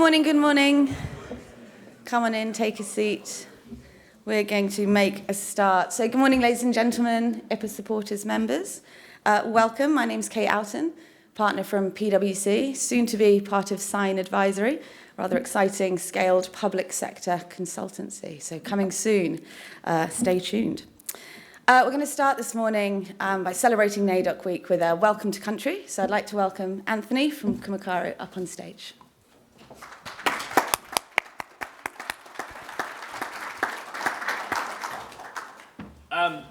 morning, good morning. Come on in, take a seat. We're going to make a start. So good morning, ladies and gentlemen, IPAA supporters, members. Welcome, my name's Kate Oughton, partner from PwC, soon to be part of Sign Advisory, rather exciting scaled public sector consultancy. So coming soon, stay tuned. We're going to start this morning by celebrating NAIDOC Week with a welcome to country. So I'd like to welcome Anthony from Kumakaru up on stage.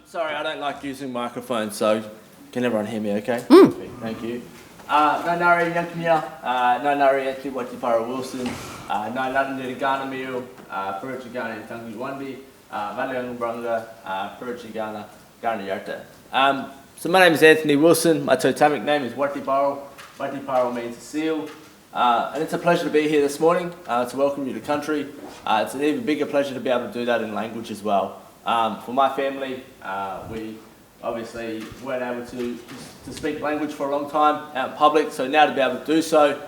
Sorry, I don't like using microphones, so can everyone hear me okay? Thank you. Nā nari Yankamia, nā nari Anthony Watipara Wilson, nā nari Ghana Miu, Peruchi Ghana Tangi Wandi, Valiang Branga, Peruchi Ghana, Ghana Yarta. So my name is Anthony Wilson, my totemic name is Watiparo. Watiparo means seal. And it's a pleasure to be here this morning to welcome you to country. It's an even bigger pleasure to be able to do that in language as well. For my family, we obviously weren't able to speak language for a long time out in public, so now to be able to do so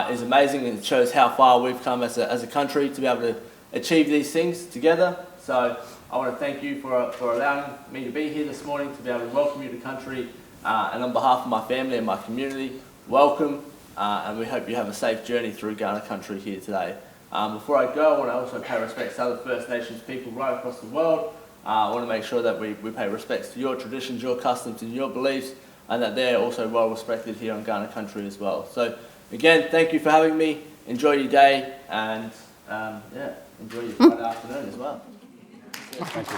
is amazing, and it shows how far we've come as a country to be able to achieve these things together. So I want to thank you for allowing me to be here this morning, to be able to welcome you to country, and on behalf of my family and my community, welcome, and we hope you have a safe journey through Ghana country here today. Before I go, I want to also pay respects to other First Nations people right across the world. I want to make sure that we pay respects to your traditions, your customs and your beliefs, and that they're also well respected here on Ghana country as well. So again, thank you for having me. Enjoy your day, and enjoy your Friday afternoon as well. Thank you.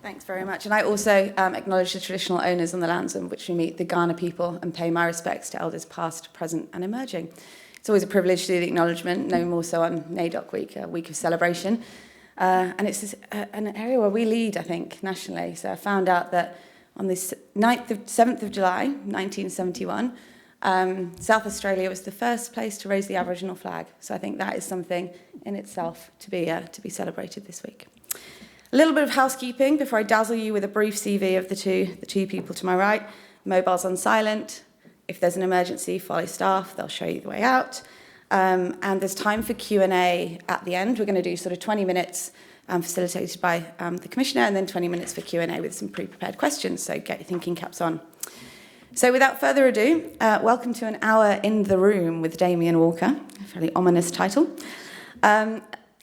Thanks very much. And I also acknowledge the traditional owners on the lands on which we meet, the Ghana people, and pay my respects to elders past, present and emerging. It's always a privilege to do the acknowledgement, no more so on NAIDOC Week, a week of celebration. And it's an area where we lead, I think, nationally. So I found out that on the 7th of July, 1971, South Australia was the first place to raise the Aboriginal flag. So I think that is something in itself to be celebrated this week. A little bit of housekeeping before I dazzle you with a brief CV of the two people to my right. Mobiles on silent. If there's an emergency, follow staff. They'll show you the way out. And there's time for Q&A at the end. We're going to do sort of 20 minutes facilitated by the Commissioner, and then 20 minutes for Q&A with some pre-prepared questions. So get your thinking caps on. So without further ado, welcome to an hour in the room with Damien Walker, a fairly ominous title.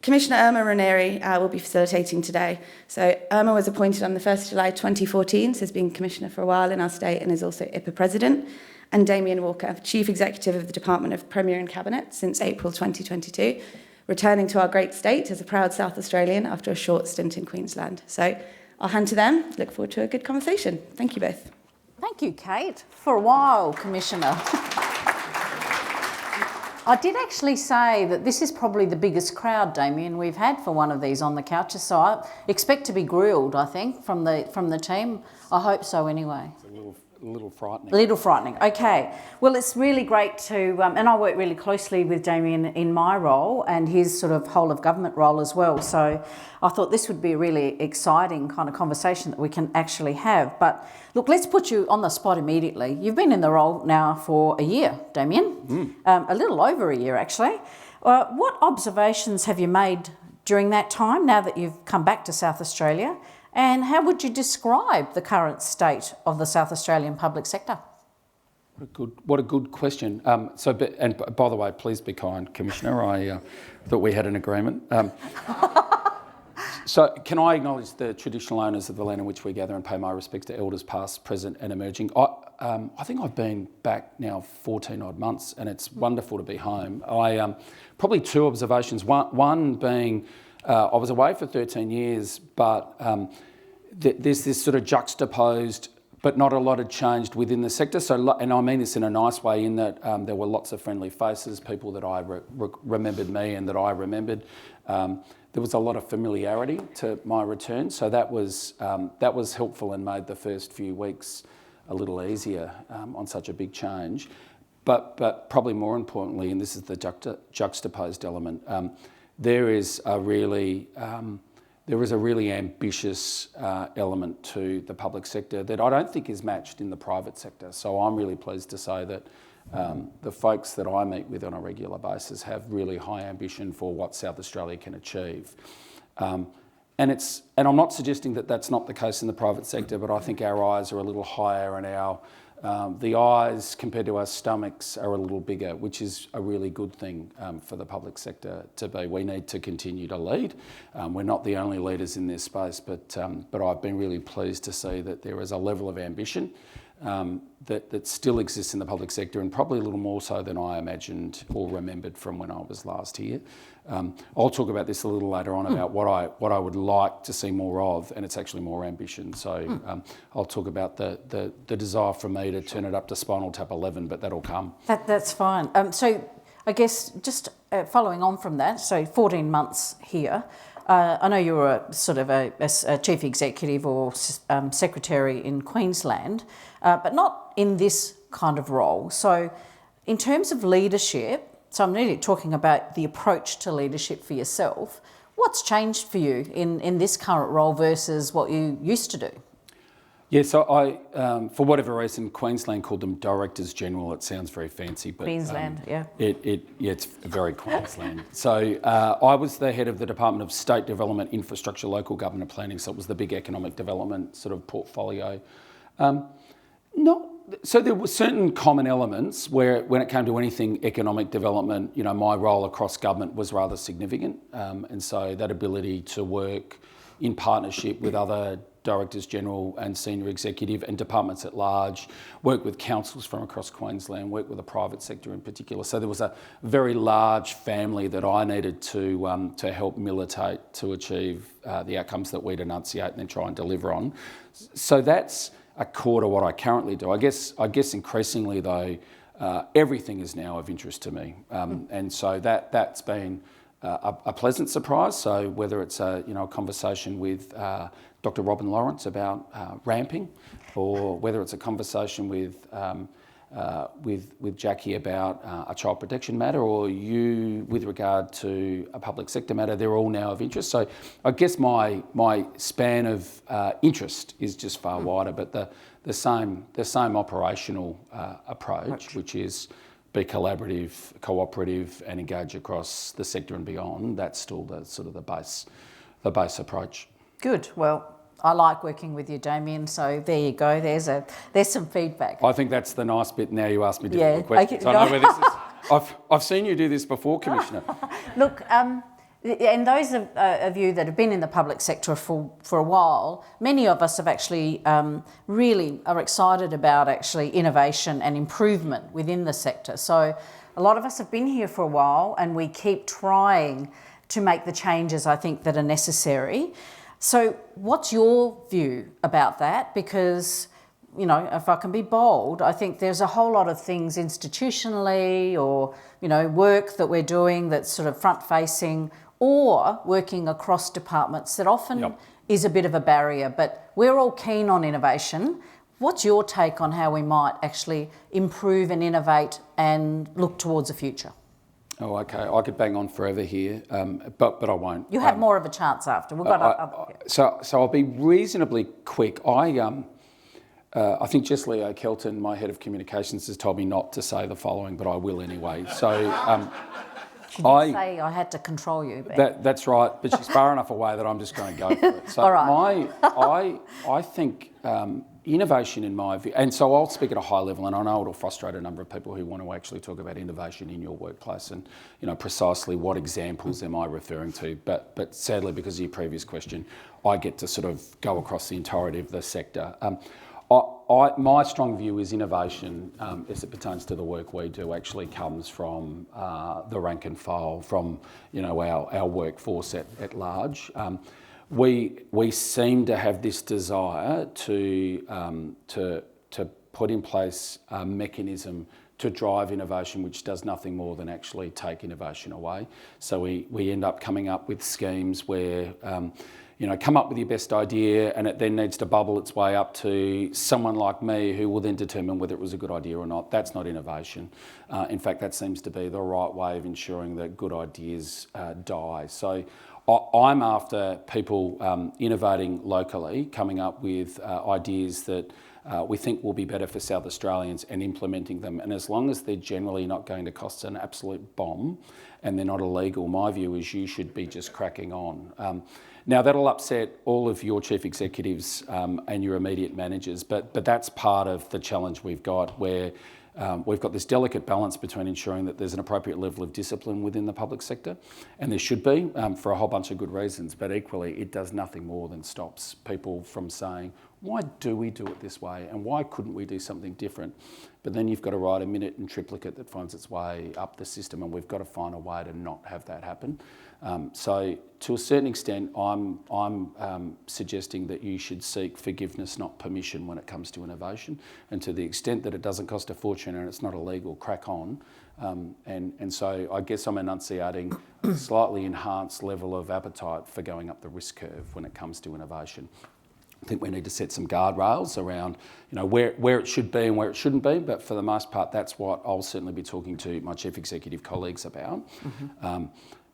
Commissioner Irma Ranieri will be facilitating today. So Irma was appointed on the 1st of July 2014, so has been Commissioner for a while in our state and is also IPAA President. And Damien Walker, Chief Executive of the Department of Premier and Cabinet since April 2022, returning to our great state as a proud South Australian after a short stint in Queensland. So I'll hand to them. Look forward to a good conversation. Thank you both. Thank you, Kate. For a while, Commissioner. I did actually say that this is probably the biggest crowd, Damien, we've had for one of these on the couches. So I expect to be grilled, I think, from the team. I hope so anyway. It's a little frightening. A little frightening. Okay. Well, it's really great to, and I work really closely with Damien in my role and his sort of whole of government role as well. So I thought this would be a really exciting kind of conversation that we can actually have. But look, let's put you on the spot immediately. You've been in the role now for a year, Damien. A little over a year, actually. What observations have you made during that time, now that you've come back to South Australia? And how would you describe the current state of the South Australian public sector? What a good question. And by the way, please be kind, Commissioner. I thought we had an agreement. So can I acknowledge the traditional owners of the land in which we gather and pay my respects to elders past, present and emerging. I think I've been back now 14 odd months, and it's wonderful to be home. Probably two observations. One being I was away for 13 years, but there's this sort of juxtaposed, but not a lot had changed within the sector. So, and I mean this in a nice way, in that there were lots of friendly faces, people that I remembered me and that I remembered. There was a lot of familiarity to my return, so that was helpful and made the first few weeks a little easier on such a big change. But probably more importantly, and this is the juxtaposed element, there is a really there is a really ambitious element to the public sector that I don't think is matched in the private sector. So I'm really pleased to say that the folks that I meet with on a regular basis have really high ambition for what South Australia can achieve. And I'm not suggesting that that's not the case in the private sector, but I think our eyes are a little higher and the eyes compared to our stomachs are a little bigger, which is a really good thing for the public sector to be. We need to continue to lead. We're not the only leaders in this space, but I've been really pleased to see that there is a level of ambition that still exists in the public sector, and probably a little more so than I imagined or remembered from when I was last here. I'll talk about this a little later on about what I would like to see more of, and it's actually more ambition. So I'll talk about the desire for me to turn it up to Spinal Tap 11, but that'll come. That's fine. So I guess just following on from that, so 14 months here. I know you were a chief executive or secretary in Queensland, but not in this kind of role. So in terms of leadership, so I'm really talking about the approach to leadership for yourself. What's changed for you in this current role versus what you used to do? Yeah, so I, for whatever reason, Queensland called them Directors General. It sounds very fancy, but Queensland, yeah. It's very Queensland. So I was the head of the Department of State Development, Infrastructure, Local Government and Planning. So it was the big economic development sort of portfolio. So there were certain common elements where, when it came to anything economic development, my role across government was rather significant, and so that ability to work in partnership with other Directors General and Senior Executive and departments at large, work with councils from across Queensland, work with the private sector in particular. So there was a very large family that I needed to help militate to achieve the outcomes that we'd enunciate and then try and deliver on. So that's a core to what I currently do. I guess increasingly though, everything is now of interest to me, and so that's been a pleasant surprise. So whether it's a conversation with Dr. Robin Lawrence about ramping, or whether it's a conversation with Jackie about a child protection matter, or you with regard to a public sector matter, they're all now of interest. So I guess my span of interest is just far wider, but the same operational approach, which is be collaborative, cooperative, and engage across the sector and beyond. That's still the base approach. Good. Well, I like working with you, Damien. So there you go. There's some feedback. I think that's the nice bit. Now you ask me difficult questions. I know where this is. I've seen you do this before, Commissioner. Look, and those of you that have been in the public sector for a while, many of us have actually really are excited about actually innovation and improvement within the sector. So a lot of us have been here for a while, and we keep trying to make the changes I think that are necessary. So what's your view about that? Because, if I can be bold, I think there's a whole lot of things institutionally or, work that we're doing that's sort of front-facing or working across departments that often is a bit of a barrier. But we're all keen on innovation. What's your take on how we might actually improve and innovate and look towards the future? Oh, okay. I could bang on forever here, but I won't. You have more of a chance after. We've got So I'll be reasonably quick. I think Jess Leo Kelton, my head of communications, has told me not to say the following, but I will anyway. So she did say I had to control you. That's right, but she's far enough away that I'm just going to go for it. So all right. I think innovation in my view, and so I'll speak at a high level, and I know it'll frustrate a number of people who want to actually talk about innovation in your workplace and precisely what examples am I referring to, but sadly, because of your previous question, I get to sort of go across the entirety of the sector. My strong view is innovation, as it pertains to the work we do, actually comes from the rank and file, from our workforce at large. We seem to have this desire to put in place a mechanism to drive innovation, which does nothing more than actually take innovation away. So we end up coming up with schemes where come up with your best idea, and it then needs to bubble its way up to someone like me who will then determine whether it was a good idea or not. That's not innovation. In fact, that seems to be the right way of ensuring that good ideas die. So I'm after people innovating locally, coming up with ideas that we think will be better for South Australians and implementing them. And as long as they're generally not going to cost an absolute bomb and they're not illegal, my view is you should be just cracking on. Now, that'll upset all of your chief executives and your immediate managers, but that's part of the challenge we've got, where we've got this delicate balance between ensuring that there's an appropriate level of discipline within the public sector, and there should be for a whole bunch of good reasons, but equally it does nothing more than stops people from saying, why do we do it this way and why couldn't we do something different? But then you've got to write a minute in triplicate that finds its way up the system, and we've got to find a way to not have that happen. So to a certain extent, I'm suggesting that you should seek forgiveness, not permission, when it comes to innovation. And to the extent that it doesn't cost a fortune and it's not illegal, crack on. And so I guess I'm enunciating a slightly enhanced level of appetite for going up the risk curve when it comes to innovation. I think we need to set some guardrails around, where it should be and where it shouldn't be. But for the most part, that's what I'll certainly be talking to my chief executive colleagues about.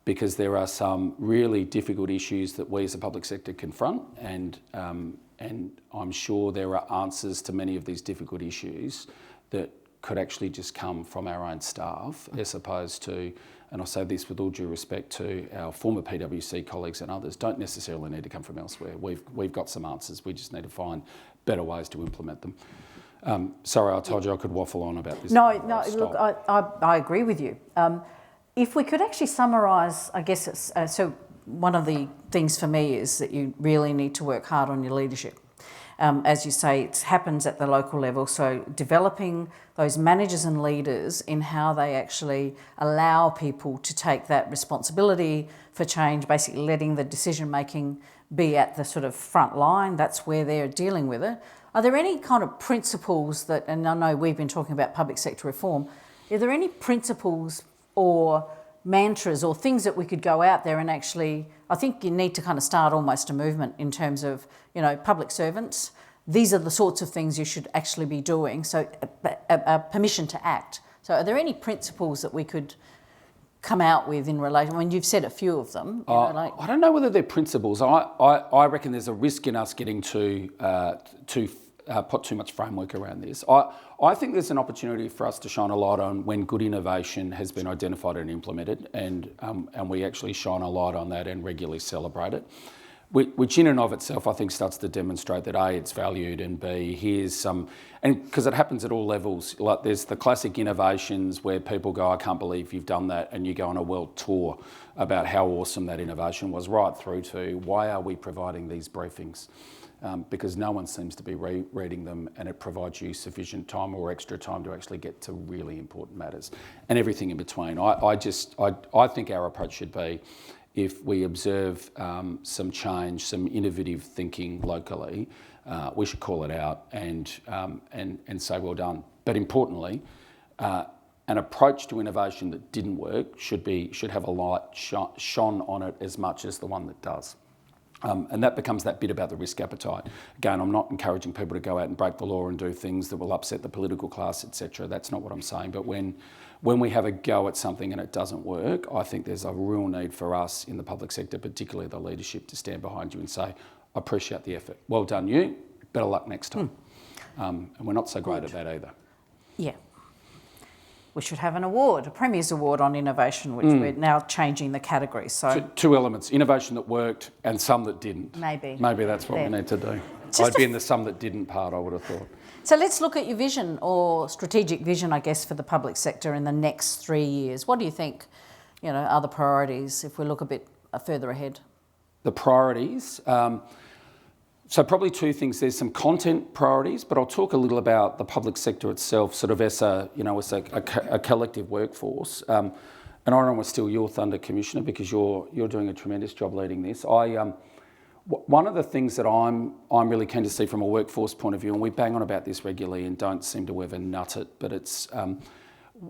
Because there are some really difficult issues that we as a public sector confront, and I'm sure there are answers to many of these difficult issues that could actually just come from our own staff, as opposed to, and I say this with all due respect to our former PwC colleagues and others, don't necessarily need to come from elsewhere. We've got some answers, we just need to find better ways to implement them. Sorry, I told you I could waffle on about this. No, look, I agree with you. If we could actually summarise, I guess, so one of the things for me is that you really need to work hard on your leadership. As you say, it happens at the local level, so developing those managers and leaders in how they actually allow people to take that responsibility for change, basically letting the decision making be at the sort of front line, that's where they're dealing with it. Are there any kind of principles that, and I know we've been talking about public sector reform, are there any principles or mantras or things that we could go out there and actually, I think you need to kind of start almost a movement in terms of, public servants. These are the sorts of things you should actually be doing. So a permission to act. So are there any principles that we could come out with in relation? I mean, you've said a few of them. I don't know whether they're principles. I reckon there's a risk in us getting to put too much framework around this. I think there's an opportunity for us to shine a light on when good innovation has been identified and implemented, and we actually shine a light on that and regularly celebrate it, which in and of itself I think starts to demonstrate that A, it's valued, and B, here's some, and because it happens at all levels, like there's the classic innovations where people go, I can't believe you've done that, and you go on a world tour about how awesome that innovation was, right through to why are we providing these briefings? Because no one seems to be reading them, and it provides you sufficient time or extra time to actually get to really important matters and everything in between. I think our approach should be, if we observe some change, some innovative thinking locally, we should call it out and say well done. But importantly, an approach to innovation that didn't work should have a light shone on it as much as the one that does. And that becomes that bit about the risk appetite. Again, I'm not encouraging people to go out and break the law and do things that will upset the political class, etc. That's not what I'm saying. But when we have a go at something and it doesn't work, I think there's a real need for us in the public sector, particularly the leadership, to stand behind you and say, I appreciate the effort. Well done you, better luck next time. And we're not so great at that either. Yeah. We should have an award, a Premier's Award on innovation, which we're now changing the category. So two elements, innovation that worked and some that didn't. Maybe that's what we need to do. I'd be in the some that didn't part, I would have thought. So let's look at your vision, or strategic vision, I guess, for the public sector in the next 3 years. What do you think, are the priorities if we look a bit further ahead? The priorities, so probably two things. There's some content priorities, but I'll talk a little about the public sector itself, sort of as a collective workforce. And I don't want to steal your thunder, Commissioner, because you're doing a tremendous job leading this. One of the things that I'm really keen to see from a workforce point of view, and we bang on about this regularly and don't seem to ever nut it, but it's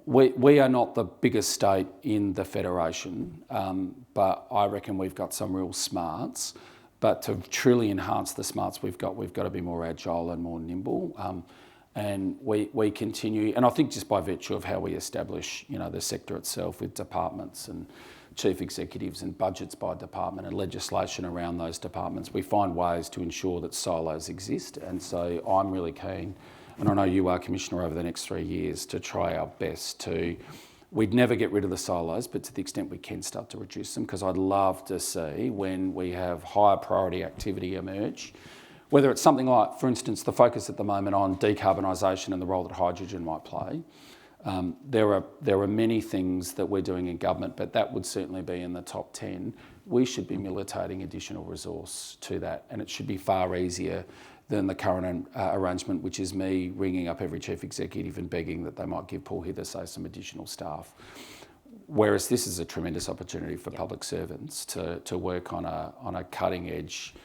we are not the biggest state in the Federation, but I reckon we've got some real smarts. But to truly enhance the smarts we've got to be more agile and more nimble. And we continue, and I think just by virtue of how we establish, the sector itself with departments and chief executives and budgets by department and legislation around those departments, we find ways to ensure that silos exist. And so I'm really keen, and I know you are, Commissioner, over the next 3 years to try our best to, we'd never get rid of the silos, but to the extent we can start to reduce them, because I'd love to see when we have higher priority activity emerge, whether it's something like, for instance, the focus at the moment on decarbonisation and the role that hydrogen might play. There are many things that we're doing in government, but that would certainly be in the top 10. We should be militating additional resource to that, and it should be far easier than the current arrangement, which is me ringing up every chief executive and begging that they might give Paul Hither, say, some additional staff. Whereas this is a tremendous opportunity for public servants to work on a cutting edge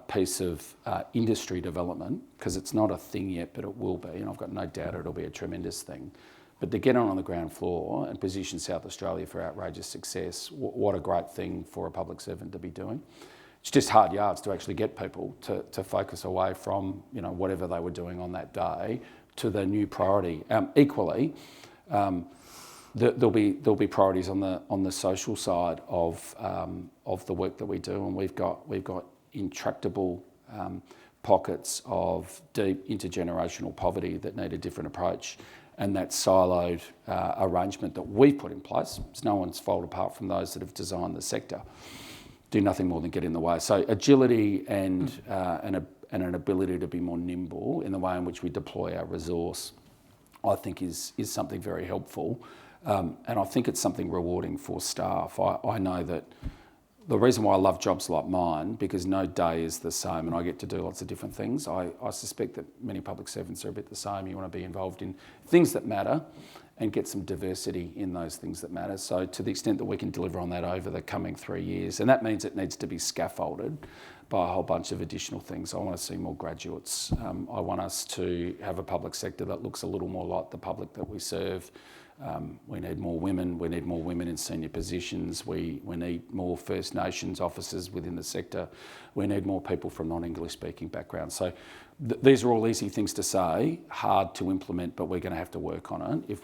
piece of industry development, because it's not a thing yet, but it will be, and I've got no doubt it'll be a tremendous thing. But to get on the ground floor and position South Australia for outrageous success, what a great thing for a public servant to be doing. It's just hard yards to actually get people to focus away from whatever they were doing on that day to the new priority. Equally, there'll be priorities on the social side of the work that we do, and we've got intractable pockets of deep intergenerational poverty that need a different approach. And that siloed arrangement that we put in place, it's no one's fault apart from those that have designed the sector, do nothing more than get in the way. So agility and an ability to be more nimble in the way in which we deploy our resource, I think is something very helpful. And I think it's something rewarding for staff. I know that the reason why I love jobs like mine, because no day is the same and I get to do lots of different things. I suspect that many public servants are a bit the same. You want to be involved in things that matter and get some diversity in those things that matter. So to the extent that we can deliver on that over the coming 3 years, and that means it needs to be scaffolded by a whole bunch of additional things. I want to see more graduates. I want us to have a public sector that looks a little more like the public that we serve. We need more women. We need more women in senior positions. We need more First Nations officers within the sector. We need more people from non-English speaking backgrounds. So these are all easy things to say, hard to implement, but we're going to have to work on it if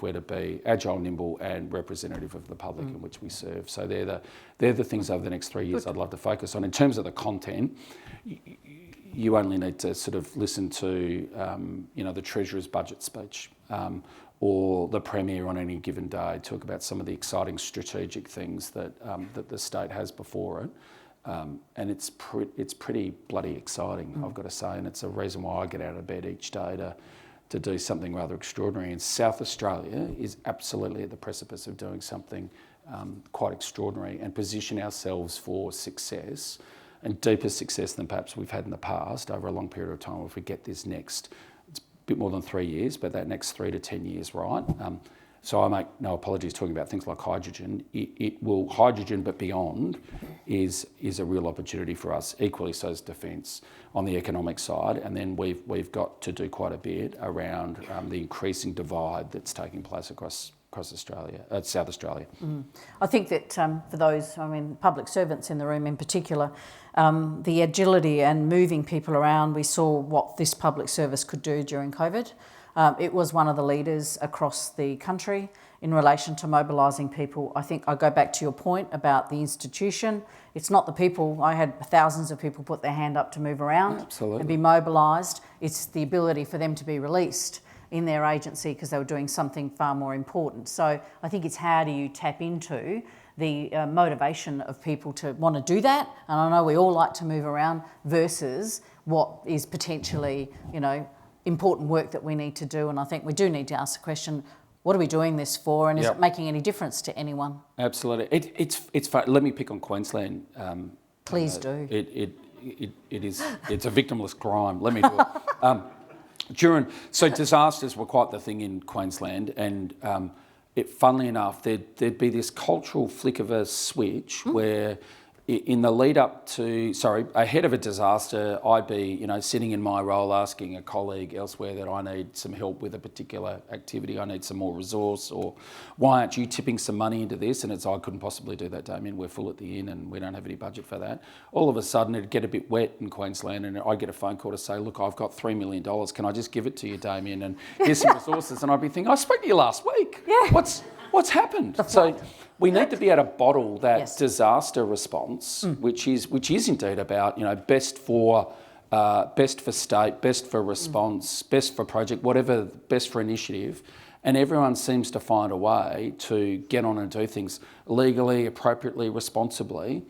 we're to be agile, nimble, and representative of the public in which we serve. So they're the things over the next 3 years I'd love to focus on. In terms of the content, you only need to sort of listen to the Treasurer's budget speech. Or the Premier on any given day talk about some of the exciting strategic things that the state has before it. And it's pretty bloody exciting, I've got to say, and it's a reason why I get out of bed each day to do something rather extraordinary. And South Australia is absolutely at the precipice of doing something quite extraordinary and position ourselves for success, and deeper success than perhaps we've had in the past over a long period of time if we get this next bit more than 3 years, but that next 3 to 10 years right. So I make no apologies talking about things like hydrogen. Hydrogen, but beyond, is a real opportunity for us. Equally so is defence on the economic side, and then we've got to do quite a bit around the increasing divide that's taking place across Australia, South Australia. I think that for those, public servants in the room in particular, the agility and moving people around, we saw what this public service could do during COVID. It was one of the leaders across the country in relation to mobilising people. I think I go back to your point about the institution. It's not the people. I had thousands of people put their hand up to move around and be mobilised. It's the ability for them to be released in their agency because they were doing something far more important. So I think it's how do you tap into the motivation of people to want to do that, and I know we all like to move around, versus what is potentially, important work that we need to do. And I think we do need to ask the question, what are we doing this for, and is it making any difference to anyone? Absolutely. It's fun. Let me pick on Queensland. Please do. It's a victimless crime. Let me do it. So disasters were quite the thing in Queensland, and funnily enough, there'd be this cultural flick of a switch where in the lead up to, ahead of a disaster, I'd be, sitting in my role asking a colleague elsewhere that I need some help with a particular activity, I need some more resource, or why aren't you tipping some money into this? And I couldn't possibly do that, Damien, we're full at the inn and we don't have any budget for that. All of a sudden it'd get a bit wet in Queensland and I'd get a phone call to say, look, I've got $3 million, can I just give it to you, Damien, and here's some resources? And I'd be thinking, I spoke to you last week. Yeah. What's happened? So we need to be able to bottle that Yes. disaster response, which is indeed about best for state, best for response, best for project, whatever, best for initiative, and everyone seems to find a way to get on and do things legally, appropriately, responsibly,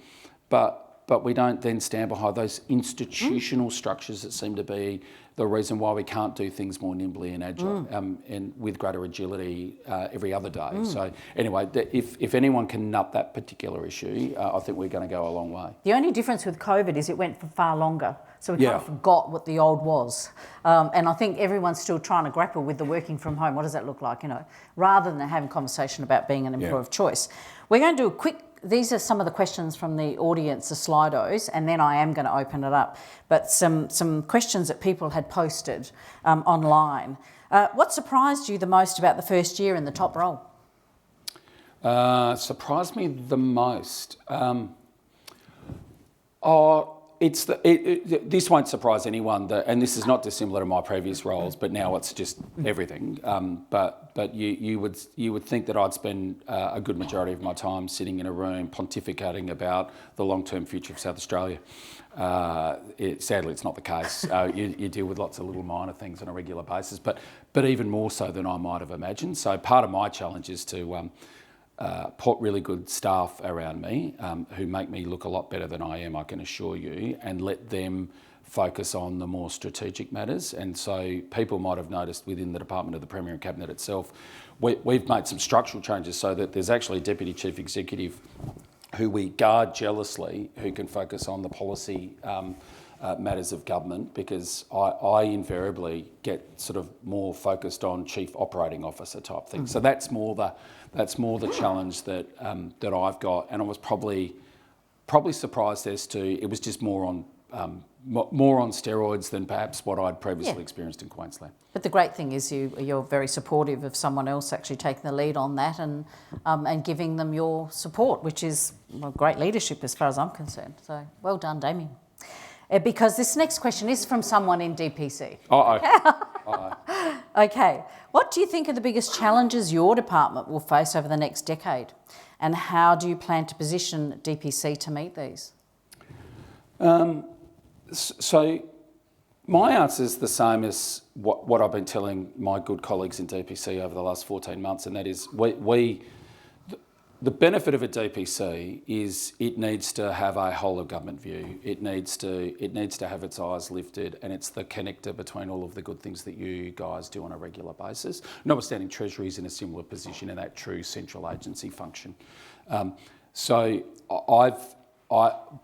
but we don't then stand behind those institutional structures that seem to be the reason why we can't do things more nimbly and agile and with greater agility every other day. So anyway, if anyone can nut that particular issue, I think we're going to go a long way. The only difference with COVID is it went for far longer. So we kind of forgot what the old was. And I think everyone's still trying to grapple with the working from home. What does that look like, rather than having a conversation about being an employer of choice. We're going to do a quick, these are some of the questions from the audience, the Slidos, and then I am going to open it up. But some questions that people had posted online. What surprised you the most about the first year in the top role? Surprised me the most. This won't surprise anyone, and this is not dissimilar to my previous roles, but now it's just everything. But you would think that I'd spend a good majority of my time sitting in a room pontificating about the long-term future of South Australia. Sadly, it's not the case. You deal with lots of little minor things on a regular basis, but even more so than I might have imagined. So part of my challenge is to put really good staff around me who make me look a lot better than I am, I can assure you, and let them focus on the more strategic matters. And so people might have noticed within the Department of the Premier and Cabinet itself, we've made some structural changes so that there's actually a Deputy Chief Executive who we guard jealously, who can focus on the policy matters of government, because I invariably get sort of more focused on Chief Operating Officer type things. So that's more the challenge that I've got, and I was probably surprised as to it was just more on steroids than perhaps what I'd previously experienced in Queensland. But the great thing is you're very supportive of someone else actually taking the lead on that and giving them your support, which is great leadership as far as I'm concerned. So well done, Damien. Because this next question is from someone in DPC. Okay. What do you think are the biggest challenges your department will face over the next decade? And how do you plan to position DPC to meet these? So my answer is the same as what I've been telling my good colleagues in DPC over the last 14 months, and that is the benefit of a DPC is it needs to have a whole of government view. It needs to have its eyes lifted, and it's the connector between all of the good things that you guys do on a regular basis. Notwithstanding Treasury's in a similar position in that true central agency function. So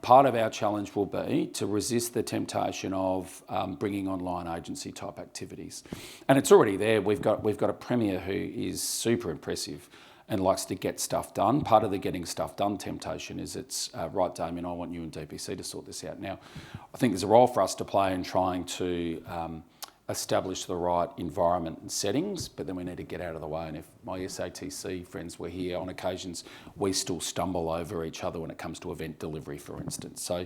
part of our challenge will be to resist the temptation of bringing online agency type activities, and it's already there. We've got a Premier who is super impressive and likes to get stuff done. Part of the getting stuff done temptation is it's, right, Damien, I want you and DPC to sort this out. Now, I think there's a role for us to play in trying to establish the right environment and settings, but then we need to get out of the way. And if my SATC friends were here, on occasions we still stumble over each other when it comes to event delivery, for instance. So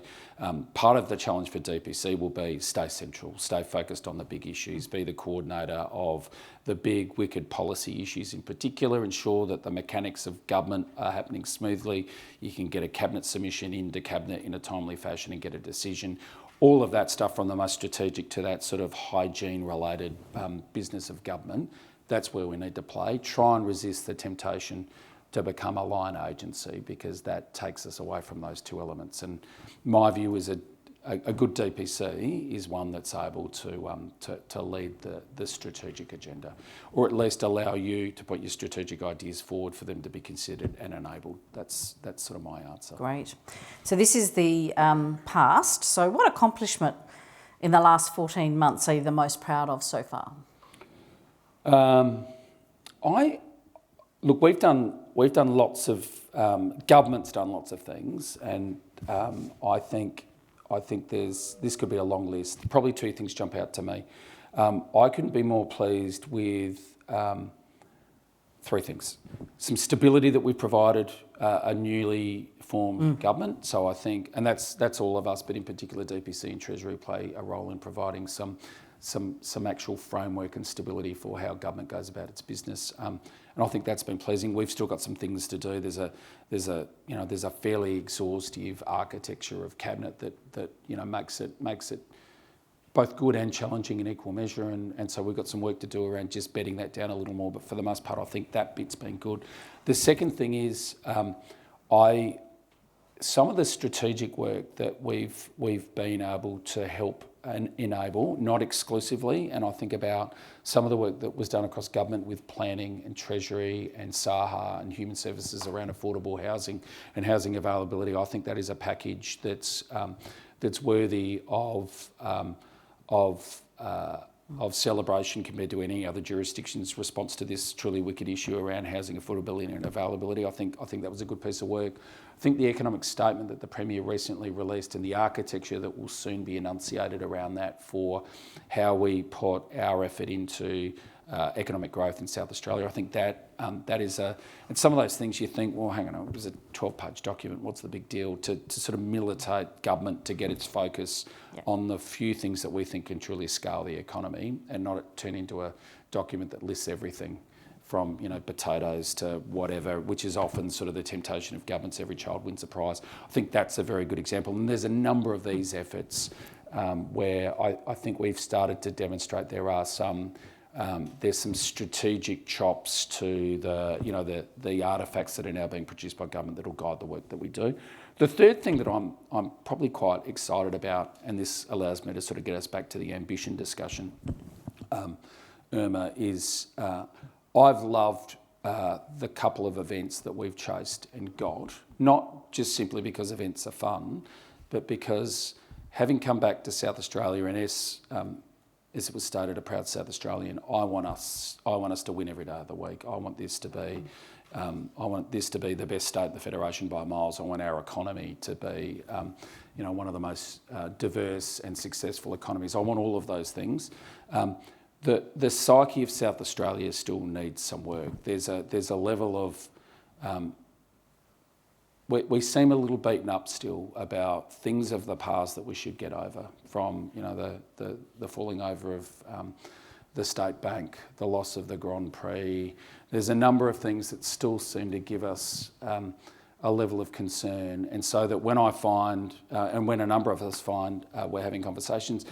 part of the challenge for DPC will be stay central, stay focused on the big issues, be the coordinator of the big wicked policy issues in particular, ensure that the mechanics of government are happening smoothly. You can get a cabinet submission into cabinet in a timely fashion and get a decision. All of that stuff, from the most strategic to that sort of hygiene-related business of government, that's where we need to play. Try and resist the temptation to become a line agency, because that takes us away from those two elements. And my view is a good DPC is one that's able to lead the strategic agenda, or at least allow you to put your strategic ideas forward for them to be considered and enabled. That's sort of my answer. Great. So this is the past. So what accomplishment in the last 14 months are you the most proud of so far? Look, we've done lots of government's done lots of things, and I think this could be a long list. Probably two things jump out to me. I couldn't be more pleased with three things. Some stability that we've provided a newly formed government. So I think, and that's all of us, but in particular DPC and Treasury play a role in providing some actual framework and stability for how government goes about its business. And I think that's been pleasing. We've still got some things to do. There's a fairly exhaustive architecture of cabinet that makes it both good and challenging in equal measure, and so we've got some work to do around just bedding that down a little more, but for the most part I think that bit's been good. The second thing is some of the strategic work that we've been able to help and enable, not exclusively, and I think about some of the work that was done across government with planning and Treasury and SAHA and human services around affordable housing and housing availability. I think that is a package that's worthy of celebration compared to any other jurisdiction's response to this truly wicked issue around housing affordability and availability. I think that was a good piece of work. I think the economic statement that the Premier recently released and the architecture that will soon be enunciated around that for how we put our effort into economic growth in South Australia, I think that is and some of those things you think, well, hang on, it was a 12-page document, what's the big deal? To sort of militate government to get its focus on the few things that we think can truly scale the economy and not turn into a document that lists everything from potatoes to whatever, which is often sort of the temptation of governments. Every child wins a prize. I think that's a very good example, and there's a number of these efforts where I think we've started to demonstrate there's some strategic chops to the artefacts that are now being produced by government that will guide the work that we do. The third thing that I'm probably quite excited about, and this allows me to sort of get us back to the ambition discussion, Irma, is I've loved the couple of events that we've chased and got, not just simply because events are fun, but because having come back to South Australia, and as it was stated, a proud South Australian, I want us to win every day of the week. I want this to be the best state in the Federation by miles. I want our economy to be one of the most diverse and successful economies. I want all of those things. The psyche of South Australia still needs some work. There's a level of we seem a little beaten up still about things of the past that we should get over, from the falling over of the State Bank, the loss of the Grand Prix. There's a number of things that still seem to give us a level of concern, and so that when I find and when a number of us find we're having conversations,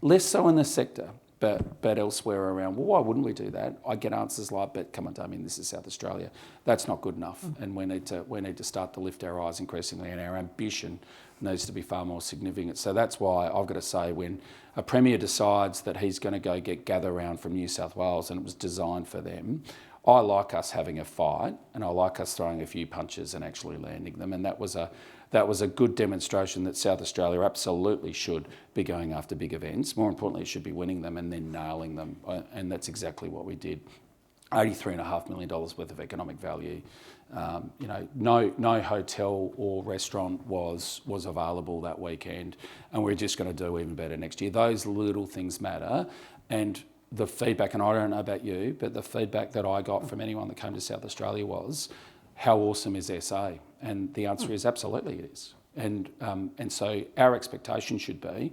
less so in the sector, but elsewhere around, well, why wouldn't we do that? I get answers like, but come on, Damien, this is South Australia. That's not good enough, and we need to start to lift our eyes increasingly, and our ambition needs to be far more significant. So that's why I've got to say, when a Premier decides that he's going to go get Gather Round from New South Wales, and it was designed for them, I like us having a fight, and I like us throwing a few punches and actually landing them, and that was a good demonstration that South Australia absolutely should be going after big events. More importantly, it should be winning them and then nailing them, and that's exactly what we did. $83.5 million worth of economic value. No hotel or restaurant was available that weekend, and we're just going to do even better next year. Those little things matter, and the feedback, and I don't know about you, but the feedback that I got from anyone that came to South Australia was, how awesome is SA? And the answer is absolutely it is. And so our expectation should be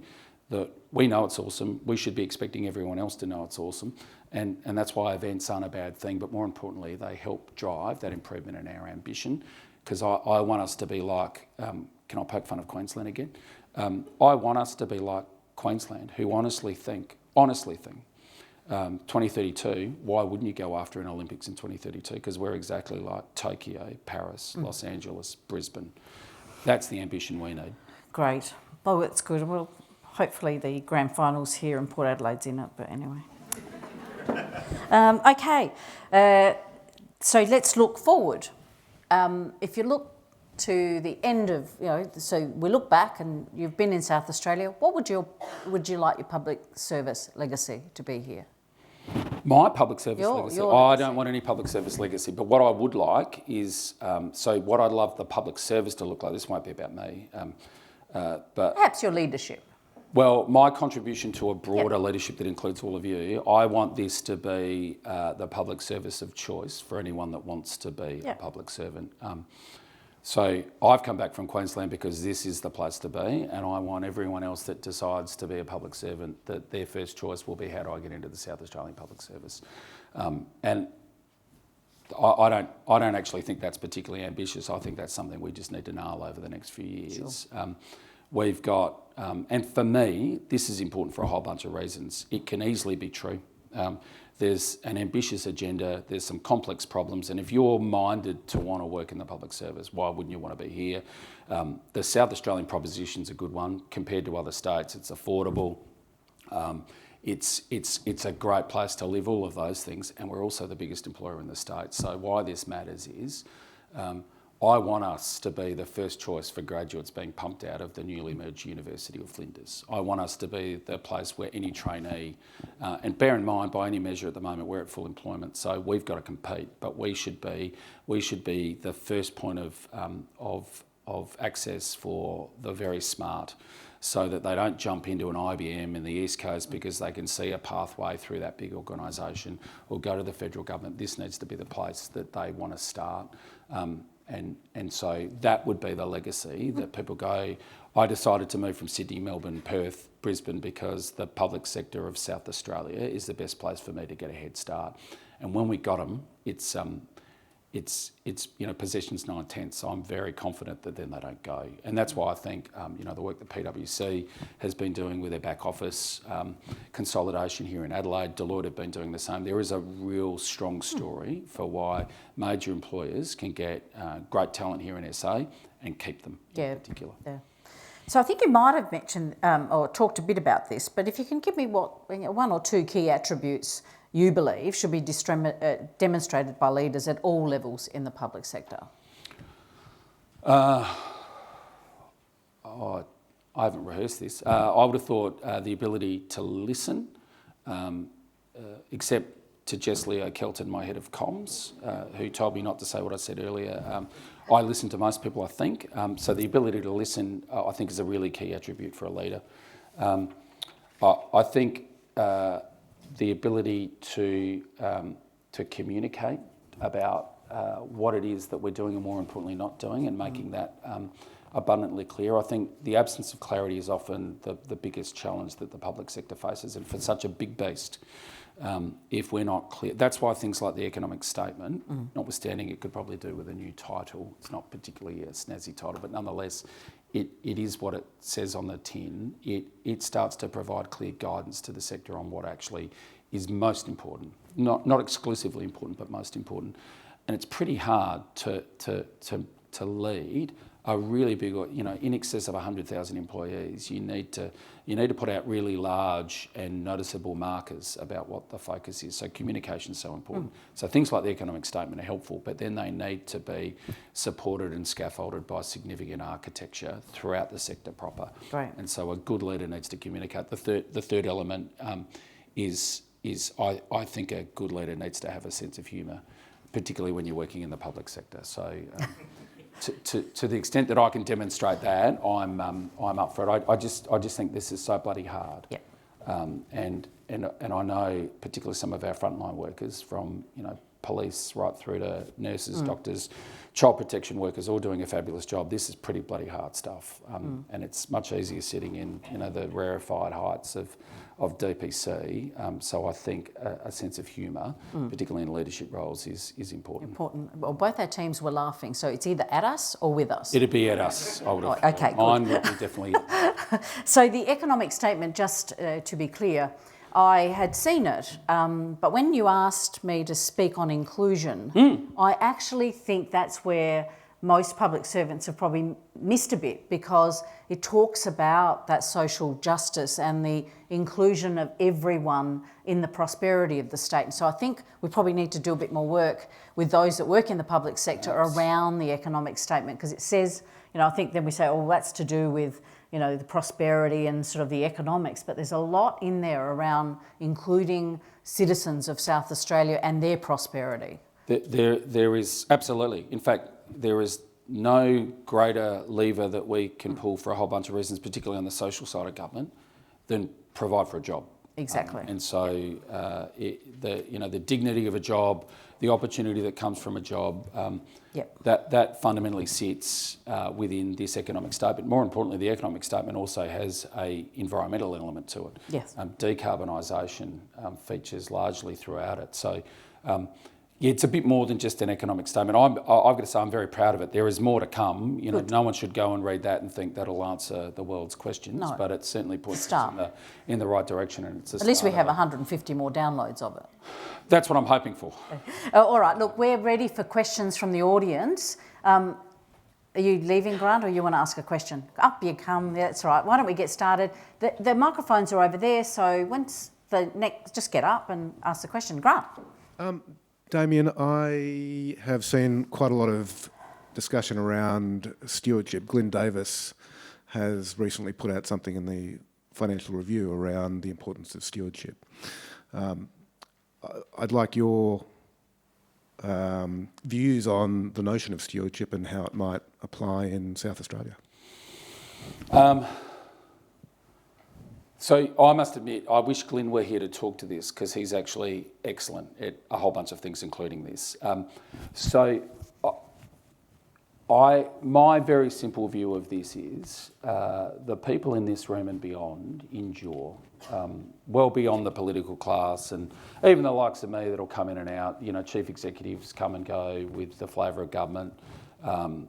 that we know it's awesome. We should be expecting everyone else to know it's awesome. And that's why events aren't a bad thing, but more importantly, they help drive that improvement in our ambition. Because I want us to be like, can I poke fun of Queensland again? I want us to be like Queensland, who honestly think, 2032, why wouldn't you go after an Olympics in 2032? Because we're exactly like Tokyo, Paris, Los Angeles, Brisbane. That's the ambition we need. Great. Oh, that's good. Well, hopefully the grand final's here and Port Adelaide's in it, but anyway. Okay, so let's look forward. If you look to the end of, so we look back and you've been in South Australia, what would you like your public service legacy to be here? My public service legacy. your I legacy. don't want any public service legacy, but what I would like is, so what I'd love the public service to look like, this won't be about me, but Perhaps your leadership. well, my contribution to a broader leadership that includes all of you, I want this to be the public service of choice for anyone that wants to be a public servant. So I've come back from Queensland because this is the place to be, and I want everyone else that decides to be a public servant that their first choice will be, how do I get into the South Australian Public Service? And I don't actually think that's particularly ambitious. I think that's something we just need to nail over the next few years. Sure. We've got, and for me, this is important for a whole bunch of reasons. It can easily be true. There's an ambitious agenda, there's some complex problems, and if you're minded to want to work in the public service, why wouldn't you want to be here? The South Australian proposition's a good one. Compared to other states, it's affordable. It's a great place to live, all of those things, and we're also the biggest employer in the state. So why this matters is, I want us to be the first choice for graduates being pumped out of the newly merged University of Flinders. I want us to be the place where any trainee, and bear in mind, by any measure at the moment, we're at full employment, so we've got to compete, but we should be the first point of access for the very smart, so that they don't jump into an IBM in the East Coast because they can see a pathway through that big organisation, or go to the federal government. This needs to be the place that they want to start. And so that would be the legacy, that people go, I decided to move from Sydney, Melbourne, Perth, Brisbane because the public sector of South Australia is the best place for me to get a head start. And when we got them, it's possessions 9/10. So I'm very confident that then they don't go. And that's why I think the work that PwC has been doing with their back office consolidation here in Adelaide, Deloitte have been doing the same. There is a real strong story for why major employers can get great talent here in SA and keep them in particular. Yeah. So I think you might have mentioned or talked a bit about this, but if you can give me one or two key attributes you believe should be demonstrated by leaders at all levels in the public sector? I haven't rehearsed this. I would have thought the ability to listen, except to Jess Leo Kelton, my head of comms, who told me not to say what I said earlier. I listen to most people, I think. So the ability to listen, I think, is a really key attribute for a leader. I think the ability to communicate about what it is that we're doing and, more importantly, not doing, and making that abundantly clear. I think the absence of clarity is often the biggest challenge that the public sector faces, and for such a big beast, if we're not clear. That's why things like the economic statement, notwithstanding it could probably do with a new title, it's not particularly a snazzy title, but nonetheless, it is what it says on the tin. It starts to provide clear guidance to the sector on what actually is most important, not exclusively important, but most important. And it's pretty hard to lead a really big, in excess of 100,000 employees. You need to put out really large and noticeable markers about what the focus is. So communication is so important. So things like the economic statement are helpful, but then they need to be supported and scaffolded by significant architecture throughout the sector proper. Right. And so a good leader needs to communicate. The third element is I think a good leader needs to have a sense of humour, particularly when you're working in the public sector. So. To the extent that I can demonstrate that, I'm up for it. I just think this is so bloody hard. Yeah. And I know particularly some of our frontline workers, from police right through to nurses, doctors, child protection workers, all doing a fabulous job. This is pretty bloody hard stuff, and it's much easier sitting in the rarefied heights of DPC. So I think a sense of humour, particularly in leadership roles, is important. Important. Well, both our teams were laughing, so it's either at us or with us. It'd be at us, I would have. Okay, good. Mine would be definitely. So the economic statement, just to be clear, I had seen it, but when you asked me to speak on inclusion, I actually think that's where most public servants have probably missed a bit, because it talks about that social justice and the inclusion of everyone in the prosperity of the state. And so I think we probably need to do a bit more work with those that work in the public sector around the economic statement, because it says, I think then we say, oh, that's to do with you know, the prosperity and sort of the economics, but there's a lot in there around including citizens of South Australia and their prosperity. There is, absolutely. In fact, there is no greater lever that we can pull for a whole bunch of reasons, particularly on the social side of government, than provide for a job. Exactly. And so, the dignity of a job, the opportunity that comes from a job, that fundamentally sits within this economic statement. More importantly, the economic statement also has an environmental element to it. Yes. Decarbonisation features largely throughout it. So, it's a bit more than just an economic statement. I've got to say I'm very proud of it. There is more to come. You know, no one should go and read that and think that'll answer the world's questions, but it certainly puts us in the right direction. And it's at least we have 150 more downloads of it. That's what I'm hoping for. All right, look, we're ready for questions from the audience. Are you leaving, Grant, or you want to ask a question? Up you come. Yeah, that's all right. Why don't we get started? The microphones are over there, so once the next, just get up and ask the question. Grant. Damien, I have seen quite a lot of discussion around stewardship. Glyn Davis has recently put out something in the Financial Review around the importance of stewardship. I'd like your views on the notion of stewardship and how it might apply in South Australia. So I must admit, I wish Glyn were here to talk to this because he's actually excellent at a whole bunch of things, including this. My very simple view of this is the people in this room and beyond endure well beyond the political class, and even the likes of me that'll come in and out. You know, chief executives come and go with the flavour of government,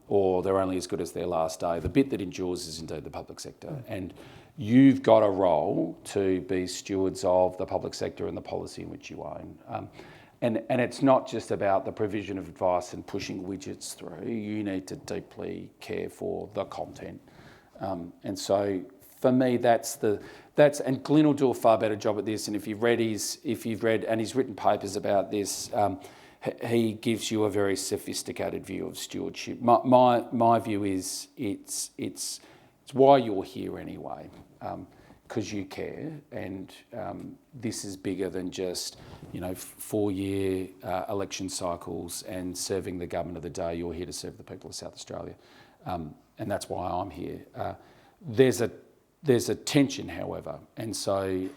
or they're only as good as their last day. The bit that endures is indeed the public sector, and you've got a role to be stewards of the public sector and the policy in which you own. And it's not just about the provision of advice and pushing widgets through. You need to deeply care for the content. And so for me, and Glyn will do a far better job at this. And if you've read and he's written papers about this, he gives you a very sophisticated view of stewardship. My view is it's why you're here anyway, because you care, and this is bigger than just 4-year election cycles and serving the government of the day. You're here to serve the people of South Australia, and that's why I'm here. There's a tension, however, and so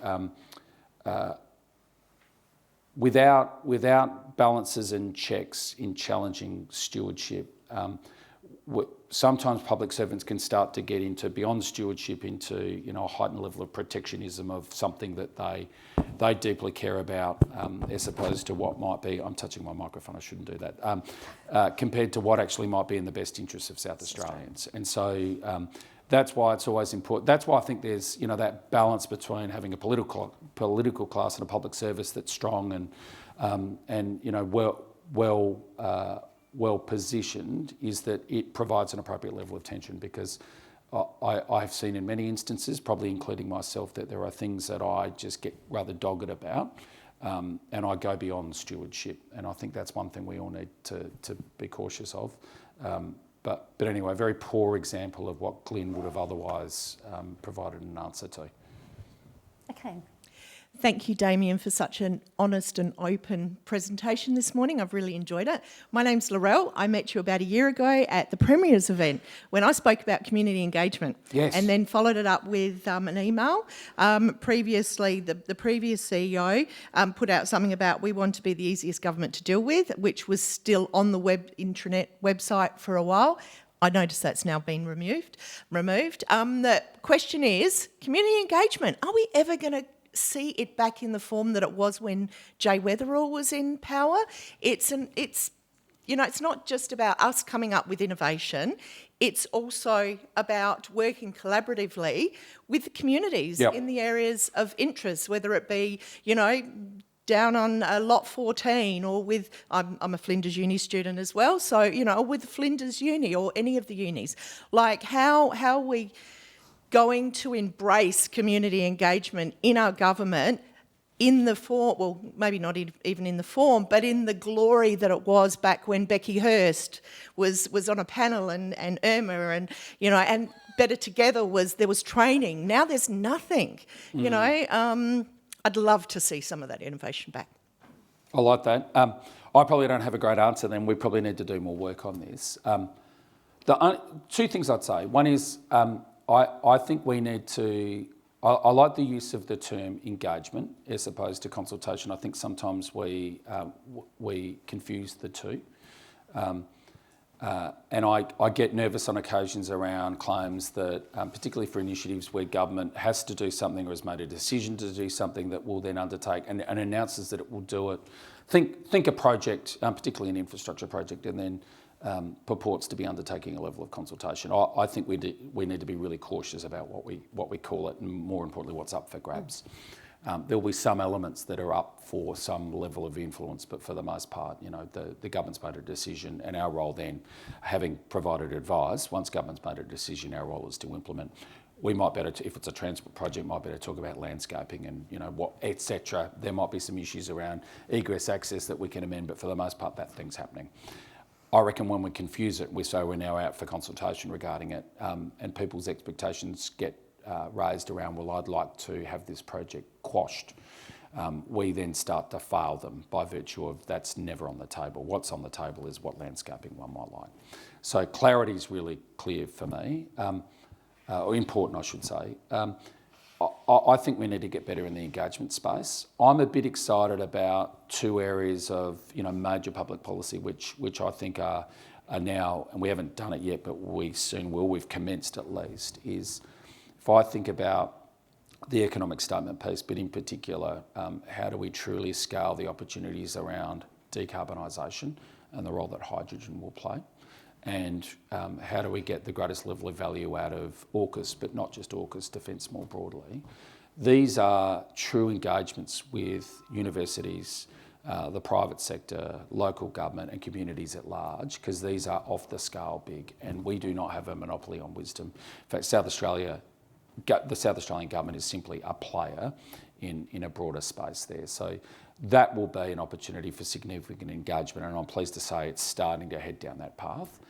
without balances and checks in challenging stewardship, sometimes public servants can start to get into beyond stewardship into a heightened level of protectionism of something that they deeply care about, as opposed to what might be. I'm touching my microphone. I shouldn't do that. Compared to what actually might be in the best interests of South Australians, and so that's why it's always important. That's why I think there's that balance between having a political class and a public service that's strong and well positioned, is that it provides an appropriate level of tension, because I've seen in many instances, probably including myself, that there are things that I just get rather dogged about, and I go beyond stewardship, and I think that's one thing we all need to be cautious of. But anyway, a very poor example of what Glyn would have otherwise provided an answer to. Okay. Thank you, Damien, for such an honest and open presentation this morning. I've really enjoyed it. My name's Laurel. I met you about a year ago at the Premier's event when I spoke about community engagement. Yes. And then followed it up with an email. Previously, the previous CEO put out something about we want to be the easiest government to deal with, which was still on the intranet website for a while. I notice that's now been removed. The question is, community engagement. Are we ever going to see it back in the form that it was when Jay Weatherill was in power? It's not just about us coming up with innovation. It's also about working collaboratively with the communities in the areas of interest, whether it be, down on Lot 14 or with, I'm a Flinders Uni student as well, so, with Flinders Uni or any of the unis. Like how are we going to embrace community engagement in our government in the form, well, maybe not even in the form, but in the glory that it was back when Becky Hurst was on a panel and Irma and, you know, and Better Together there was training. Now there's nothing, you know. I'd love to see some of that innovation back. I like that. I probably don't have a great answer then. We probably need to do more work on this. Two things I'd say. One is I think we need to... I like the use of the term engagement as opposed to consultation. I think sometimes we confuse the two. And I get nervous on occasions around claims that, particularly for initiatives where government has to do something or has made a decision to do something that will then undertake and announces that it will do it. Think a project, particularly an infrastructure project, and then purports to be undertaking a level of consultation. I think we need to be really cautious about what we call it, and more importantly, what's up for grabs. There will be some elements that are up for some level of influence, but for the most part, you know, the government's made a decision, and our role then, having provided advice, once government's made a decision, our role is to implement. We might better, if it's a transport project, might better talk about landscaping and, you know, what, etc. There might be some issues around egress access that we can amend, but for the most part, that thing's happening. I reckon when we confuse it, we say we're now out for consultation regarding it, and people's expectations get raised around, well, I'd like to have this project quashed. We then start to fail them by virtue of that's never on the table. What's on the table is what landscaping one might like. So clarity is really clear for me, or important, I should say. I think we need to get better in the engagement space. I'm a bit excited about two areas of, you know, major public policy, which I think are now, and we haven't done it yet, but we soon will. We've commenced at least. Is if I think about the economic statement piece, but in particular, how do we truly scale the opportunities around decarbonisation and the role that hydrogen will play? And how do we get the greatest level of value out of AUKUS, but not just AUKUS, defence more broadly? These are true engagements with universities, the private sector, local government and communities at large, because these are off the scale big, and we do not have a monopoly on wisdom. In fact, the South Australian government is simply a player in a broader space there. So that will be an opportunity for significant engagement, and I'm pleased to say it's starting to head down that path.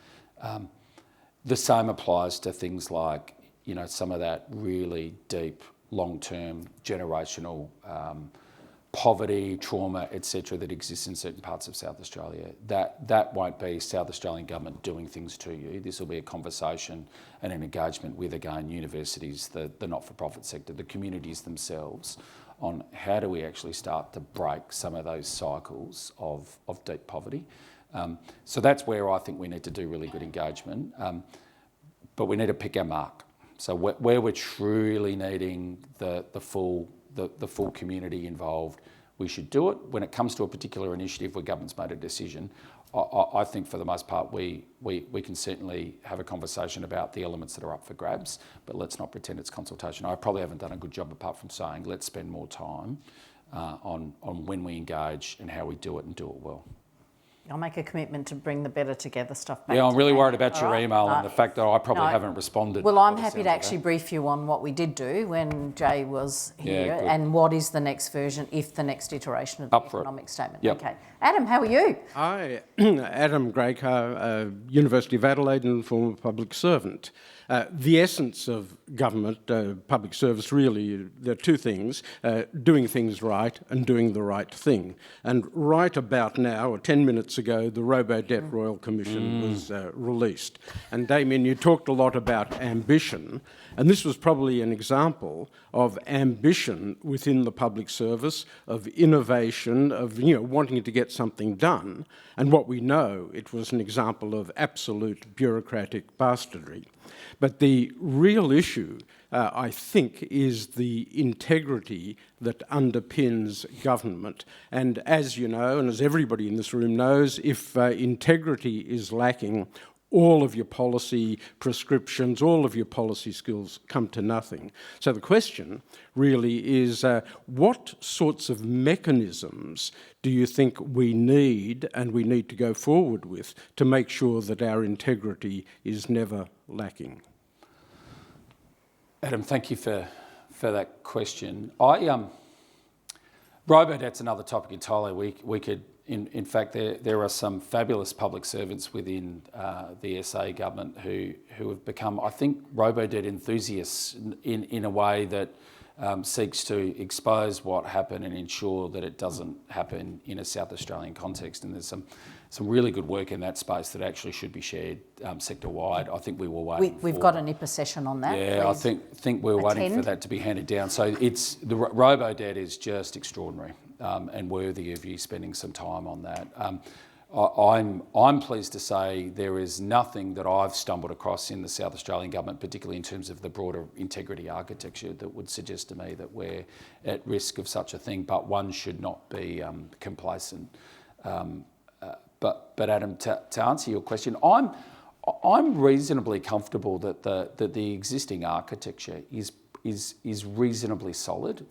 The same applies to things like, you know, some of that really deep, long-term, generational poverty, trauma, etc., that exists in certain parts of South Australia. That won't be South Australian government doing things to you. This will be a conversation and an engagement with, again, universities, the not-for-profit sector, the communities themselves, on how do we actually start to break some of those cycles of deep poverty. So that's where I think we need to do really good engagement, but we need to pick our mark. So where we're truly needing the full community involved, we should do it. When it comes to a particular initiative where government's made a decision, I think for the most part we can certainly have a conversation about the elements that are up for grabs, but let's not pretend it's consultation. I probably haven't done a good job apart from saying let's spend more time on when we engage and how we do it and do it well. I'll make a commitment to bring the Better Together stuff back. Yeah, I'm really today. worried about your email and the fact that I probably haven't responded. Well, I'm happy to actually brief you on what we did do when Jay was here and what is the next version, if the next iteration of the economic statement. Yep. Okay. Adam, how are you? Hi, Adam Greycar, University of Adelaide and former public servant. The essence of government, public service, really, there are two things, doing things right and doing the right thing. And right about now, or 10 minutes ago, the Robo-Debt Royal Commission was released. And Damien, you talked a lot about ambition, and this was probably an example of ambition within the public service, of innovation, of wanting to get something done. And what we know, it was an example of absolute bureaucratic bastardry. But the real issue, I think, is the integrity that underpins government. And as you know, and as everybody in this room knows, if integrity is lacking, all of your policy prescriptions, all of your policy skills come to nothing. So the question really is, what sorts of mechanisms do you think we need and we need to go forward with to make sure that our integrity is never lacking? Adam, thank you for that question. Robodebt's another topic entirely. We could, in fact, there are some fabulous public servants within the SA government who have become, I think, robodebt enthusiasts in a way that seeks to expose what happened and ensure that it doesn't happen in a South Australian context. And there's some really good work in that space that actually should be shared sector-wide. I think we were waiting We've got an IPA session on that. Yeah, Please I think we're waiting for that to be handed down. So it's the robo-debt is just extraordinary and worthy of you spending some time on that. I'm pleased to say there is nothing that I've stumbled across in the South Australian government, particularly in terms of the broader integrity architecture, that would suggest to me that we're at risk of such a thing. But one should not be complacent. But Adam, to answer your question, I'm reasonably comfortable that the existing architecture is reasonably solid,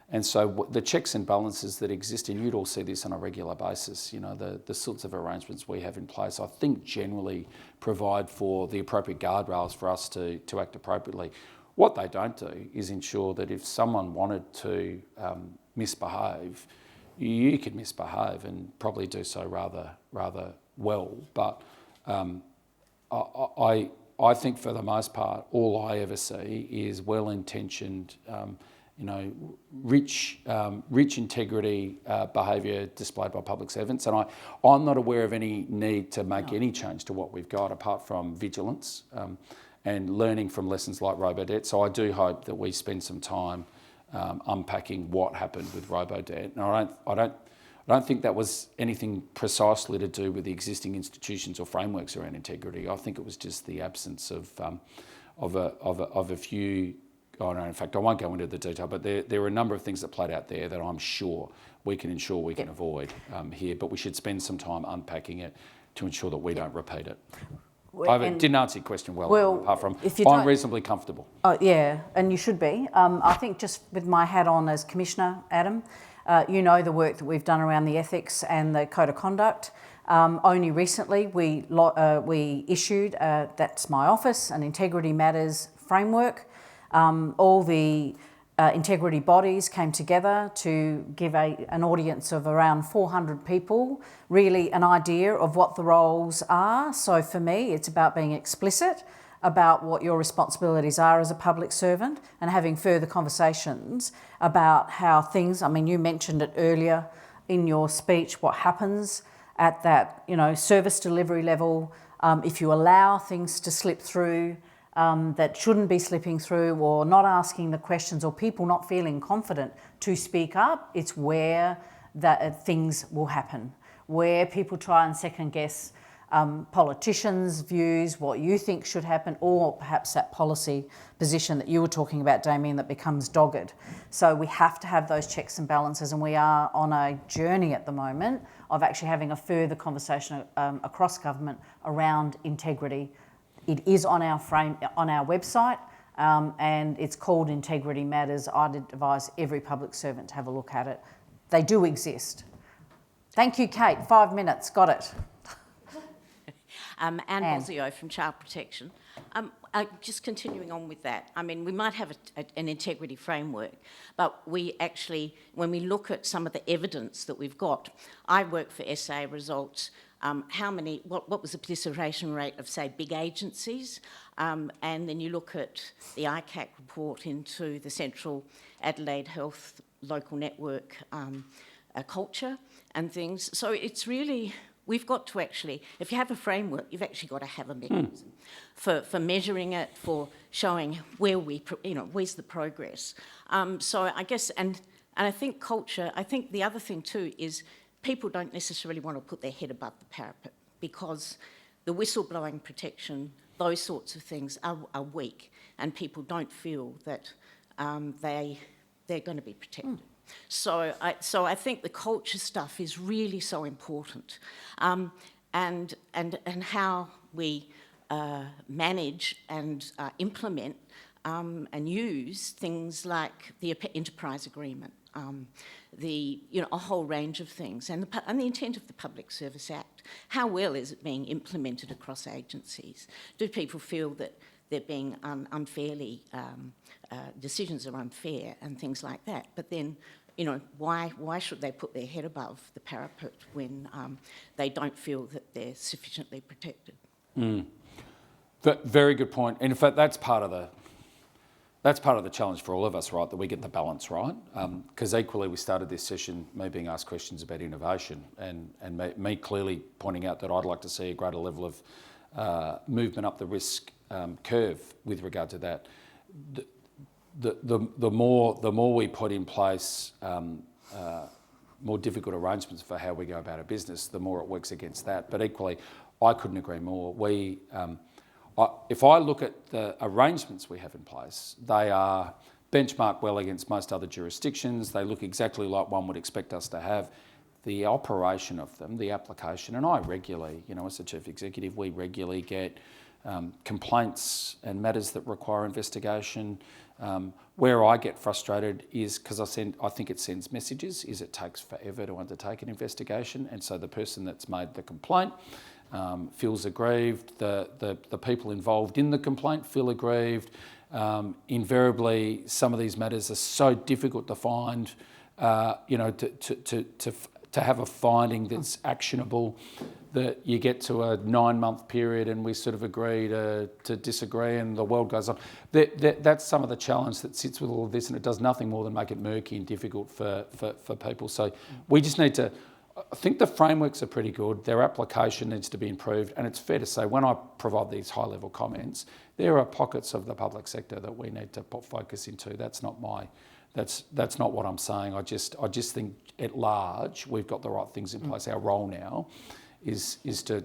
and so the checks and balances that exist, and you'd all see this on a regular basis. You know, the sorts of arrangements we have in place, I think, generally provide for the appropriate guardrails for us to act appropriately. What they don't do is ensure that if someone wanted to misbehave, you can misbehave and probably do so rather well. But I think for the most part, all I ever see is well-intentioned, rich integrity behaviour displayed by public servants. And I'm not aware of any need to make any change to what we've got apart from vigilance and learning from lessons like robodebt. So I do hope that we spend some time unpacking what happened with robodebt. And I don't think that was anything precisely to do with the existing institutions or frameworks around integrity. I think it was just the absence of a few. Oh no, in fact, I won't go into the detail, but there are a number of things that played out there that I'm sure we can ensure we can avoid here. But we should spend some time unpacking it to ensure that we don't repeat it. I didn't answer your question well apart from I'm reasonably comfortable. Oh, yeah, and you should be. I think just with my hat on as Commissioner, Adam, you know the work that we've done around the ethics and the code of conduct. Only recently we issued, that's my office, an Integrity Matters framework. All the integrity bodies came together to give an audience of around 400 people, really an idea of what the roles are. So for me, it's about being explicit about what your responsibilities are as a public servant and having further conversations about how things, I mean, you mentioned it earlier in your speech, what happens at that, service delivery level, if you allow things to slip through that shouldn't be slipping through, or not asking the questions, or people not feeling confident to speak up, it's where things will happen, where people try and second guess politicians' views, what you think should happen, or perhaps that policy position that you were talking about, Damien, that becomes dogged. So we have to have those checks and balances, and we are on a journey at the moment of actually having a further conversation across government around integrity. It is on our website, and it's called Integrity Matters. I'd advise every public servant to have a look at it. They do exist. Thank you, Kate. 5 minutes. Got it. Anne Bosio from Child Protection. Just continuing on with that, I mean, we might have an integrity framework, but we actually, when we look at some of the evidence that we've got, I work for SA Results. What was the participation rate of, say, big agencies? And then you look at the ICAC report into the Central Adelaide Health Local Network culture and things. So it's really, we've got to actually, if you have a framework, you've actually got to have a mechanism for measuring it, for showing where where's the progress. So I guess, and I think culture, I think the other thing too is people don't necessarily want to put their head above the parapet because the whistleblowing protection, those sorts of things are weak, and people don't feel that they're going to be protected. So I think the culture stuff is really so important, and how we manage and implement and use things like the enterprise agreement. A whole range of things, and the intent of the Public Service Act. How well is it being implemented across agencies? Do people feel that they're being unfairly, decisions are unfair and things like that? But then why should they put their head above the parapet when they don't feel that they're sufficiently protected? Very good point. And in fact, that's part of the challenge for all of us, right? That we get the balance right. Because equally, we started this session, me being asked questions about innovation, and me clearly pointing out that I'd like to see a greater level of movement up the risk curve with regard to that. The more we put in place more difficult arrangements for how we go about our business, the more it works against that. But equally, I couldn't agree more. If I look at the arrangements we have in place, they are benchmarked well against most other jurisdictions. They look exactly like one would expect us to have. The operation of them, the application, and I regularly, as the Chief Executive, we regularly get complaints and matters that require investigation. Where I get frustrated is because I think it sends messages, is it takes forever to undertake an investigation, and so the person that's made the complaint feels aggrieved. The people involved in the complaint feel aggrieved. Invariably, some of these matters are so difficult to find, to have a finding that's actionable, that you get to a 9-month period and we sort of agree to disagree and the world goes on. That's some of the challenge that sits with all of this, and it does nothing more than make it murky and difficult for people. So we just need to, I think the frameworks are pretty good. Their application needs to be improved, and it's fair to say when I provide these high-level comments, there are pockets of the public sector that we need to put focus into. That's not what I'm saying. I just think at large we've got the right things in place. Our role now is to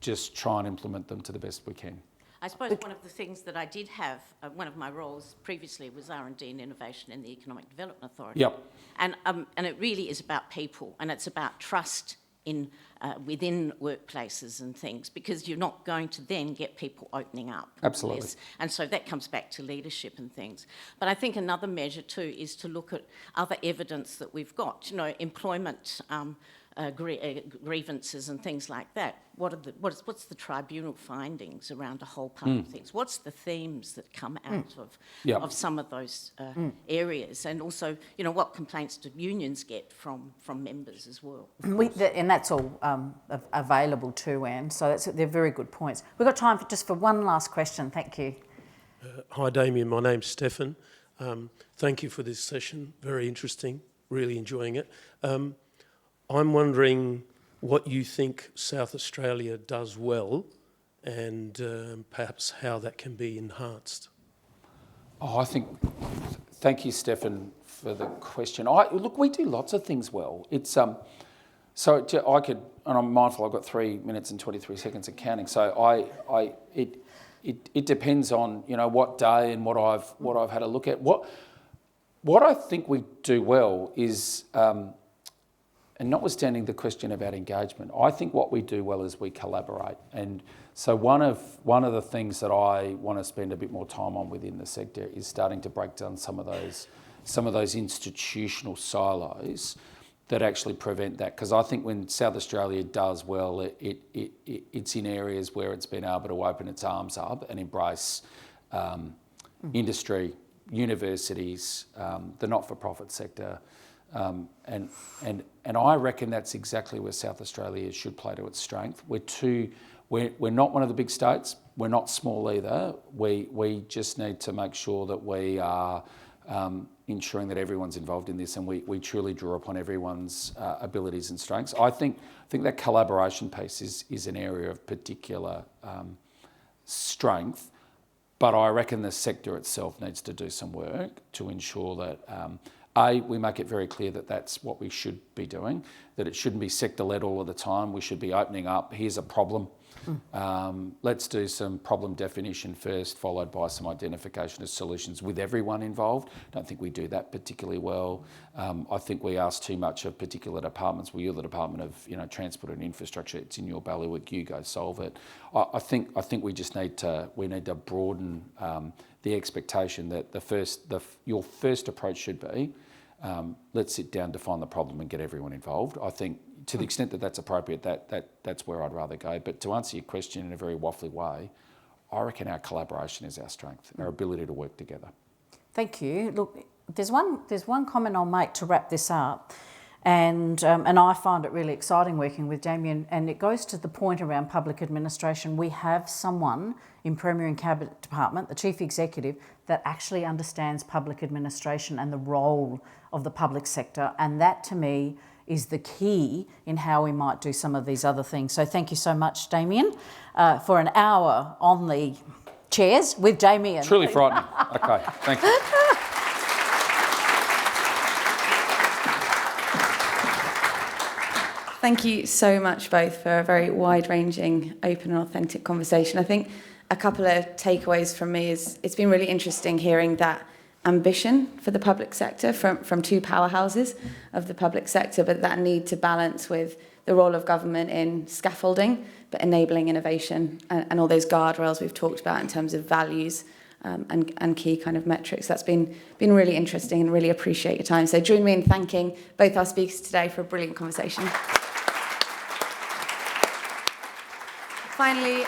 just try and implement them to the best we can. I suppose one of the things that I did have, one of my roles previously was R&D and innovation in the Economic Development Authority. Yep. And it really is about people, and it's about trust in within workplaces and things, because you're not going to then get people opening up. Absolutely. Less. And so that comes back to leadership and things. But I think another measure too is to look at other evidence that we've got, employment grievances and things like that. What's the tribunal findings around a whole pile of things? What's the themes that come out of some of those areas? And also, what complaints do unions get from members as well? And that's all available too, Anne. So they're very good points. We've got time for one last question. Thank you. Hi, Damien. My name's Stefan. Thank you for this session. Very interesting. Really enjoying it. I'm wondering what you think South Australia does well, and perhaps how that can be enhanced. Thank you, Stefan, for the question. Look, we do lots of things well. It's so I could, and I'm mindful I've got 3 minutes and 23 seconds of counting. So it depends on what day and what I've had a look at. What I think we do well is. And notwithstanding the question about engagement, I think what we do well is we collaborate. And so one of the things that I want to spend a bit more time on within the sector is starting to break down some of those institutional silos that actually prevent that. Because I think when South Australia does well, it's in areas where it's been able to open its arms up and embrace industry, universities, the not-for-profit sector. And I reckon that's exactly where South Australia should play to its strength. We're not one of the big states. We're not small either. We just need to make sure that we are ensuring that everyone's involved in this, and we truly draw upon everyone's abilities and strengths. I think that collaboration piece is an area of particular strength, but I reckon the sector itself needs to do some work to ensure that we make it very clear that that's what we should be doing, that it shouldn't be sector-led all of the time. We should be opening up, here's a problem. Let's do some problem definition first, followed by some identification of solutions with everyone involved. Don't think we do that particularly well. I think we ask too much of particular departments. Well, you're the Department of Transport and Infrastructure. It's in your bailiwick. You go solve it. I think we just need to broaden the expectation that your first approach should be let's sit down, define the problem, and get everyone involved. I think to the extent that that's appropriate, that's where I'd rather go. But to answer your question in a very waffly way, I reckon our collaboration is our strength, our ability to work together. Thank you. Look, there's one comment I'll make to wrap this up, and I find it really exciting working with Damien, and it goes to the point around public administration. We have someone in Premier and Cabinet Department, the Chief Executive, that actually understands public administration and the role of the public sector, and that to me is the key in how we might do some of these other things. So thank you so much, Damien, for an hour on the chairs with Damien. Truly frightening. Okay, thank you. Thank you so much both for a very wide-ranging, open and authentic conversation. I think a couple of takeaways from me is it's been really interesting hearing that ambition for the public sector from two powerhouses of the public sector, but that need to balance with the role of government in scaffolding, but enabling innovation and all those guardrails we've talked about in terms of values and key kind of metrics. That's been really interesting and really appreciate your time. So join me in thanking both our speakers today for a brilliant conversation. Finally,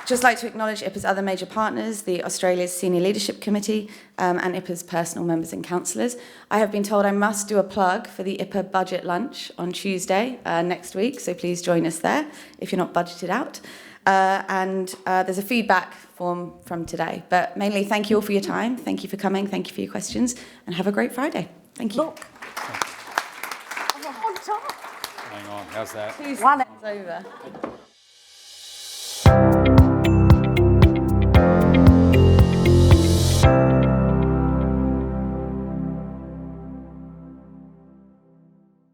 just like to acknowledge IPA's other major partners, the Australia's Senior Leadership Committee and IPA's personal members and councillors. I have been told I must do a plug for the IPA budget lunch on Tuesday next week, so please join us there if you're not budgeted out. And there's a feedback form from today. But mainly, thank you all for your time. Thank you for coming. Thank you for your questions. And have a great Friday. Thank you. Look. I'm on time. Hang on, how's that? 2 seconds over.